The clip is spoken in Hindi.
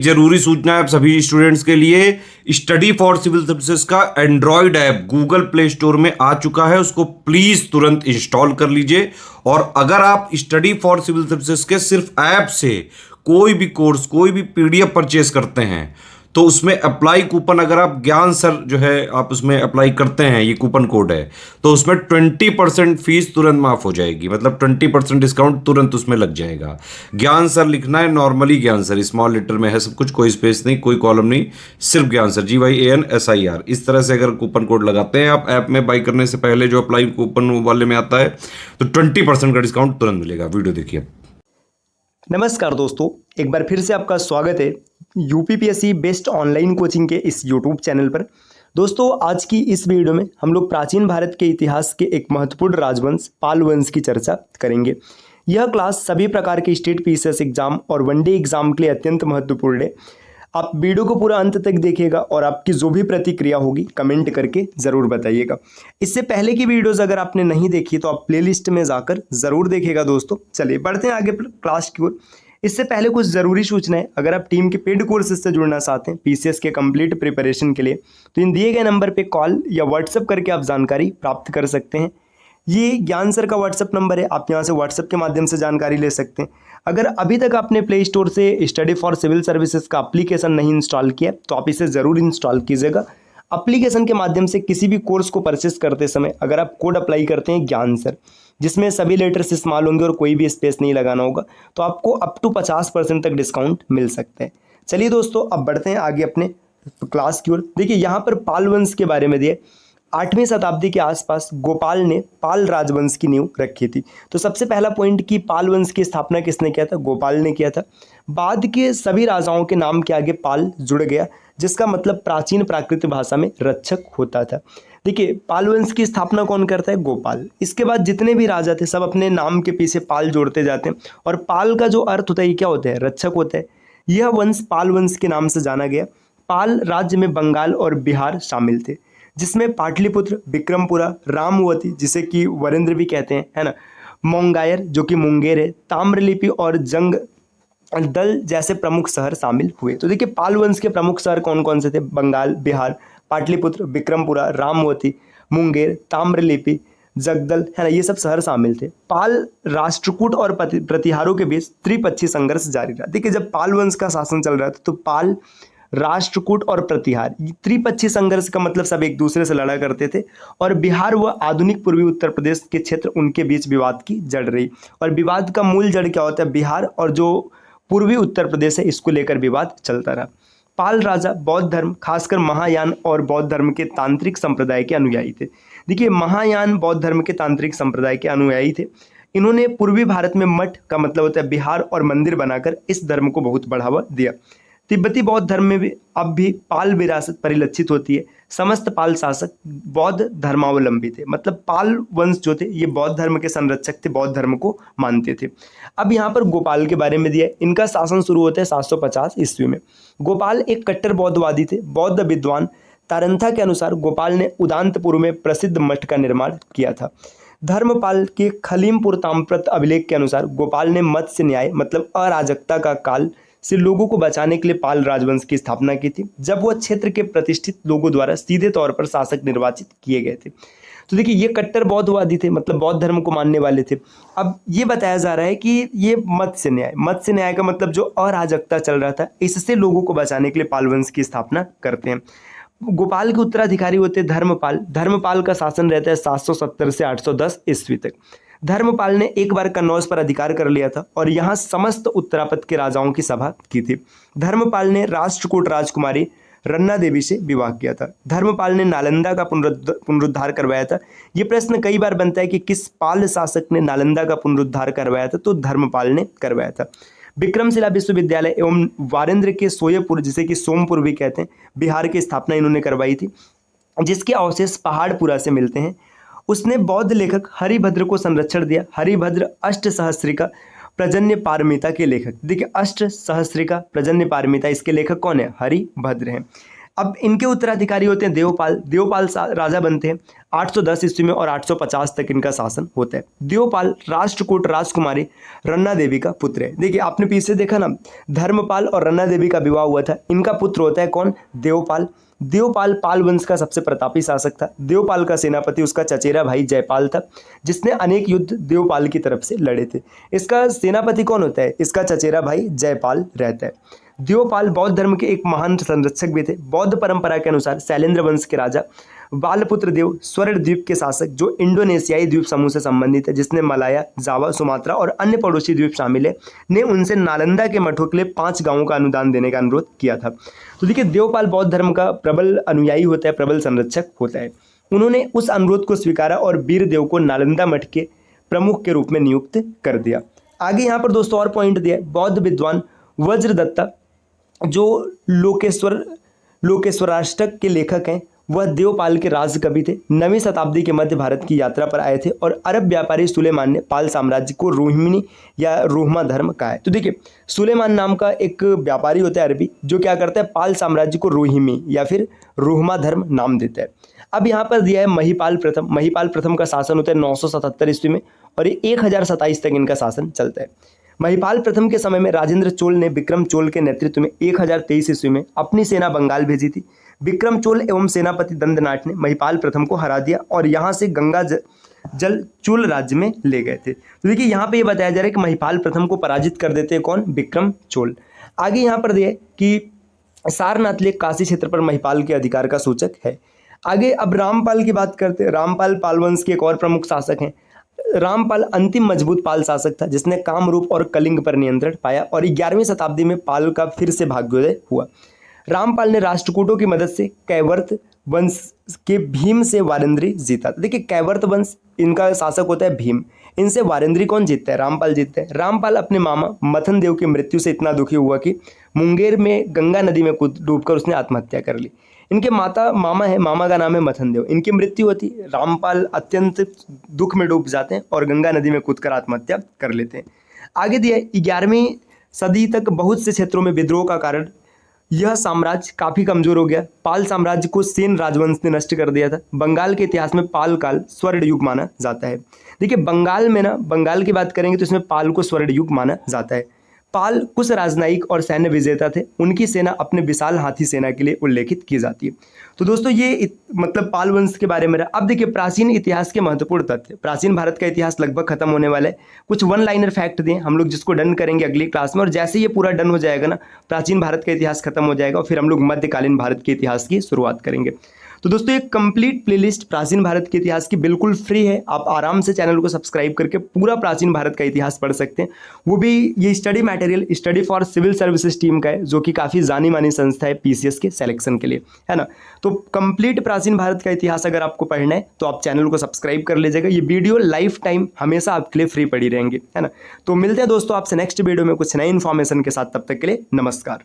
जरूरी सूचना है आप सभी स्टूडेंट्स के लिए। स्टडी फॉर सिविल सर्विसेज का Android app Google play store में आ चुका है, उसको प्लीज तुरंत इंस्टॉल कर लीजिए। और अगर आप स्टडी फॉर सिविल सर्विसेज के सिर्फ ऐप से कोई भी कोर्स, कोई भी पीडीएफ परचेस करते हैं तो उसमें अप्लाई कूपन, अगर आप ज्ञान सर जो है आप उसमें अप्लाई करते हैं, ये कूपन कोड है, तो उसमें 20% फीस तुरंत माफ हो जाएगी। मतलब 20% डिस्काउंट तुरंत उसमें लग जाएगा। ज्ञान सर लिखना है, नॉर्मली ज्ञान सर, स्मॉल लेटर में है सब कुछ, कोई स्पेस नहीं, कोई कॉलम नहीं, सिर्फ ज्ञान सर, GYANSIR। इस तरह से अगर कूपन कोड लगाते हैं आप ऐप में बाई करने से पहले, जो अप्लाई कूपन वाले में आता है, तो 20% का डिस्काउंट तुरंत मिलेगा। वीडियो देखिए। नमस्कार दोस्तों, एक बार फिर से आपका स्वागत है यूपीपीएससी बेस्ट ऑनलाइन कोचिंग के इस यूट्यूब चैनल पर। दोस्तों, आज की इस वीडियो में हम लोग प्राचीन भारत के इतिहास के एक महत्वपूर्ण राजवंश पाल वंश की चर्चा करेंगे। यह क्लास सभी प्रकार के स्टेट पीसीएस एग्जाम और वनडे एग्जाम के लिए अत्यंत महत्वपूर्ण है। आप वीडियो को पूरा अंत तक देखिएगा और आपकी जो भी प्रतिक्रिया होगी कमेंट करके ज़रूर बताइएगा। इससे पहले की वीडियोज़ अगर आपने नहीं देखी तो आप प्लेलिस्ट में जाकर ज़रूर देखिएगा। दोस्तों चलिए बढ़ते हैं आगे क्लास की ओर। इससे पहले कुछ ज़रूरी सूचनाएं, अगर आप टीम के पेड कोर्सेज से जुड़ना चाहते हैं पीसीएस के कंप्लीट प्रिपरेशन के लिए, तो इन दिए गए नंबर पे कॉल या व्हाट्सएप करके आप जानकारी प्राप्त कर सकते हैं। ये ज्ञान सर का व्हाट्सएप नंबर है, आप यहाँ से व्हाट्सएप के माध्यम से जानकारी ले सकते हैं। अगर अभी तक आपने प्ले स्टोर से स्टडी फॉर सिविल सर्विसेज का एप्लीकेशन नहीं इंस्टॉल किया तो आप इसे ज़रूर इंस्टॉल कीजिएगा। एप्लीकेशन के माध्यम से किसी भी कोर्स को परचेस करते समय अगर आप कोड अप्लाई करते हैं ज्ञान सर, जिसमें सभी लेटर्स इस्तेमाल होंगे और कोई भी स्पेस नहीं लगाना होगा, तो आपको अप टू 50% तक डिस्काउंट मिल सकता है। चलिए दोस्तों, अब बढ़ते हैं आगे अपने क्लास की ओर। देखिए यहाँ पर पाल वंश के बारे में दिए। 8वीं शताब्दी के आसपास गोपाल ने पाल राजवंश की नींव रखी थी। तो सबसे पहला पॉइंट कि पाल वंश की स्थापना किसने किया था? गोपाल ने किया था। बाद के सभी राजाओं के नाम के आगे पाल जुड़ गया, जिसका मतलब प्राचीन प्राकृत भाषा में रक्षक होता था। देखिए, पाल वंश की स्थापना कौन करता है? गोपाल। इसके बाद जितने भी राजा थे सब अपने नाम के पीछे पाल जोड़ते जाते हैं, और पाल का जो अर्थ होता है ये क्या होता है? रक्षक होता है। यह वंश पाल वंश के नाम से जाना गया। पाल राज्य में बंगाल और बिहार शामिल थे, जिसमें पाटलिपुत्र, विक्रमपुरा, रामवती जिसे कि वरेंद्र भी कहते हैं, है ना, मोंगायर जो कि मुंगेर है, ताम्रलिपि और जंग दल जैसे प्रमुख शहर शामिल हुए। तो देखिए, पाल वंश के प्रमुख शहर कौन कौन से थे? बंगाल, बिहार, पाटलिपुत्र, विक्रमपुरा, रामवती, मुंगेर, ताम्रलिपि, जगदल, है ना, ये सब शहर शामिल थे। पाल राष्ट्रकूट और प्रतिहारों के बीच त्रिपक्षीय संघर्ष जारी रहा। देखिए, जब पाल वंश का शासन चल रहा था तो पाल, राष्ट्रकूट और प्रतिहार, त्रिपक्षीय संघर्ष का मतलब सब एक दूसरे से लड़ा करते थे, और बिहार व आधुनिक पूर्वी उत्तर प्रदेश के क्षेत्र उनके बीच विवाद की जड़ रही। और विवाद का मूल जड़ क्या होता है? बिहार और जो पूर्वी उत्तर प्रदेश है इसको लेकर विवाद चलता रहा। पाल राजा बौद्ध धर्म, खासकर महायान और बौद्ध धर्म के तांत्रिक संप्रदाय के अनुयायी थे। देखिए, महायान बौद्ध धर्म के तांत्रिक संप्रदाय के अनुयायी थे। इन्होंने पूर्वी भारत में मठ का मतलब होता है बिहार और मंदिर बनाकर इस धर्म को बहुत बढ़ावा दिया। तिब्बती बौद्ध धर्म में भी अब भी पाल विरासत परिलक्षित होती है। समस्त पाल शासक बौद्ध धर्मावलंबी थे, मतलब पाल वंश जो थे ये बौद्ध धर्म के संरक्षक थे, बौद्ध धर्म को मानते थे। अब यहाँ पर गोपाल के बारे में दिया है। इनका शासन शुरू होता है 750 ईस्वी में। गोपाल एक कट्टर बौद्धवादी थे। बौद्ध विद्वान तारंथा के अनुसार गोपाल ने उदांतपुर में प्रसिद्ध मठ का निर्माण किया था। धर्मपाल के खलीमपुर ताम्रपत्र अभिलेख के अनुसार गोपाल ने मत्स्य न्याय मतलब अराजकता का काल से लोगों को बचाने के लिए पाल राजवंश की स्थापना की थी, जब वह क्षेत्र के प्रतिष्ठित लोगों द्वारा सीधे तौर पर शासक निर्वाचित किए गए थे। तो देखिए, ये कट्टर बौद्धवादी थे, मतलब बौद्ध धर्म को मानने वाले थे। अब ये बताया जा रहा है कि ये मत्स्य न्याय का मतलब जो अराजकता चल रहा था इससे लोगों को बचाने के लिए पाल वंश की स्थापना करते हैं। गोपाल के उत्तराधिकारी होते धर्मपाल। धर्मपाल का शासन रहता है 770 से 810 ईस्वी तक। धर्मपाल ने एक बार कन्नौज पर अधिकार कर लिया था और यहाँ समस्त उत्तरापद के राजाओं की सभा की थी। धर्मपाल ने राष्ट्रकूट राजकुमारी रन्ना देवी से विवाह किया था। धर्मपाल ने नालंदा का पुनरुद्धार करवाया था। ये प्रश्न कई बार बनता है कि किस पाल शासक ने नालंदा का पुनरुद्धार करवाया था? तो धर्मपाल ने करवाया था। विक्रमशिला विश्वविद्यालय एवं वारेंद्र के सोयपुर, जिसे कि सोमपुर भी कहते हैं, बिहार की स्थापना इन्होंने करवाई थी, जिसके अवशेष पहाड़पुरा से मिलते हैं। उसने बौद्ध लेखक हरिभद्र को संरक्षण दिया। हरिभद्र अष्टसहस्रिका प्रजन्य पारमिता के लेखक। देखिए, अष्टसहस्रिका प्रजन्य पारमिता, इसके लेखक कौन है? हरिभद्र हैं। अब इनके उत्तराधिकारी होते हैं देवपाल। देवपाल राजा बनते हैं 810 ईस्वी में और 850 तक इनका शासन होता है। देवपाल राष्ट्रकूट राजकुमारी रन्ना देवी का पुत्र है। देखिए आपने पीछे देखा ना, धर्मपाल और रन्ना देवी का विवाह हुआ था। इनका पुत्र होता है कौन? देवपाल। देवपाल पाल वंश का सबसे प्रतापी शासक था। देवपाल का सेनापति उसका चचेरा भाई जयपाल था, जिसने अनेक युद्ध देवपाल की तरफ से लड़े थे। इसका सेनापति कौन होता है? इसका चचेरा भाई जयपाल रहता है। देवपाल बौद्ध धर्म के एक महान संरक्षक भी थे। बौद्ध परंपरा के अनुसार शैलेंद्र वंश के राजा बालपुत्र देव स्वर्ण द्वीप के शासक, जो इंडोनेशियाई द्वीप समूह से संबंधित है, जिसने मलाया, जावा, सुमात्रा और अन्य पड़ोसी द्वीप शामिल है, ने उनसे नालंदा के मठों के लिए 5 गांवों का अनुदान देने का अनुरोध किया था। तो देखिए देवपाल बौद्ध धर्म का प्रबल अनुयायी होता है, प्रबल संरक्षक होता है। उन्होंने उस अनुरोध को स्वीकारा और वीरदेव को नालंदा मठ के प्रमुख के रूप में नियुक्त कर दिया। आगे यहाँ पर दोस्तों और पॉइंट दिया है, बौद्ध विद्वान वज्रदत्ता जो लोकेश्वराष्टक के लेखक हैं, वह देवपाल के राजकवि थे। 9वीं शताब्दी के मध्य भारत की यात्रा पर आए थे और अरब व्यापारी सुलेमान ने पाल साम्राज्य को रोहिणी या रोहमा धर्म कहा है। तो देखिए सुलेमान नाम का एक व्यापारी होता है अरबी, जो क्या करता है, पाल साम्राज्य को रोहिमी या फिर रोहमा धर्म नाम देता है। अब यहाँ पर दिया है महिपाल प्रथम। महिपाल प्रथम का शासन होता है 977 ईस्वी में और ये 1027 तक इनका शासन चलता है। महिपाल प्रथम के समय में राजेंद्र चोल ने विक्रम चोल के नेतृत्व में 1023 ईस्वी में अपनी सेना बंगाल भेजी थी। विक्रम चोल एवं सेनापति दंडनाट ने महिपाल प्रथम को हरा दिया और यहाँ से गंगा जल चोल राज्य में ले गए थे। तो देखिए यहाँ पे ये बताया जा रहा है कि महिपाल प्रथम को पराजित कर देते हैं कौन? विक्रम चोल। आगे यहाँ पर दिया कि सारनाथ लेक काशी क्षेत्र पर महिपाल के अधिकार का सूचक है। आगे अब रामपाल की बात करते हैं। रामपाल पाल वंश के एक और प्रमुख शासक हैं। रामपाल अंतिम मजबूत पाल शासक था, जिसने कामरूप और कलिंग पर नियंत्रण पाया और 11वीं शताब्दी में पाल का फिर से भाग्योदय हुआ। रामपाल ने राष्ट्रकूटों की मदद से कैवर्त वंश के भीम से वारेंद्री जीता। देखिए कैवर्त वंश, इनका शासक होता है भीम। इनसे वारेंद्री कौन जीतता है? रामपाल जीतता है। रामपाल अपने मामा मथन देव की मृत्यु से इतना दुखी हुआ कि मुंगेर में गंगा नदी में डूबकर उसने आत्महत्या कर ली। इनके मामा का नाम है मथन देव। इनकी मृत्यु होती, रामपाल अत्यंत दुख में डूब जाते हैं और गंगा नदी में कूदकर आत्महत्या कर लेते हैं। आगे दिया 11वीं सदी तक बहुत से क्षेत्रों में विद्रोह का कारण यह साम्राज्य काफ़ी कमजोर हो गया। पाल साम्राज्य को सेन राजवंश ने नष्ट कर दिया था। बंगाल के इतिहास में पाल काल स्वर्ण युग माना जाता है। देखिए बंगाल की बात करेंगे तो इसमें पाल को स्वर्ण युग माना जाता है। पाल कुछ राजनयिक और सैन्य विजेता थे। उनकी सेना अपने विशाल हाथी सेना के लिए उल्लेखित की जाती है। तो दोस्तों ये मतलब पाल वंश के बारे में रहा। अब देखिए प्राचीन इतिहास के महत्वपूर्ण तथ्य। प्राचीन भारत का इतिहास लगभग खत्म होने वाला है। कुछ वन लाइनर फैक्ट दिए हम लोग, जिसको डन करेंगे अगली क्लास में, और जैसे ये पूरा डन हो जाएगा ना, प्राचीन भारत का इतिहास खत्म हो जाएगा और फिर हम लोग मध्यकालीन भारत के इतिहास की शुरुआत करेंगे। तो दोस्तों एक कंप्लीट प्लेलिस्ट प्राचीन भारत के इतिहास की बिल्कुल फ्री है। आप आराम से चैनल को सब्सक्राइब करके पूरा प्राचीन भारत का इतिहास पढ़ सकते हैं। वो भी ये study material study for civil services team का है, जो कि काफ़ी जानी मानी संस्था है पीसीएस के सिलेक्शन के लिए, है ना। तो कंप्लीट प्राचीन भारत का इतिहास अगर आपको पढ़ना है तो आप चैनल को सब्सक्राइब कर लीजिएगा। ये वीडियो लाइफ टाइम हमेशा आपके लिए फ्री पड़ी रहेंगे, है ना। तो मिलते हैं दोस्तों आपसे नेक्स्ट वीडियो में कुछ नई इन्फॉर्मेशन के साथ। तब तक के लिए नमस्कार।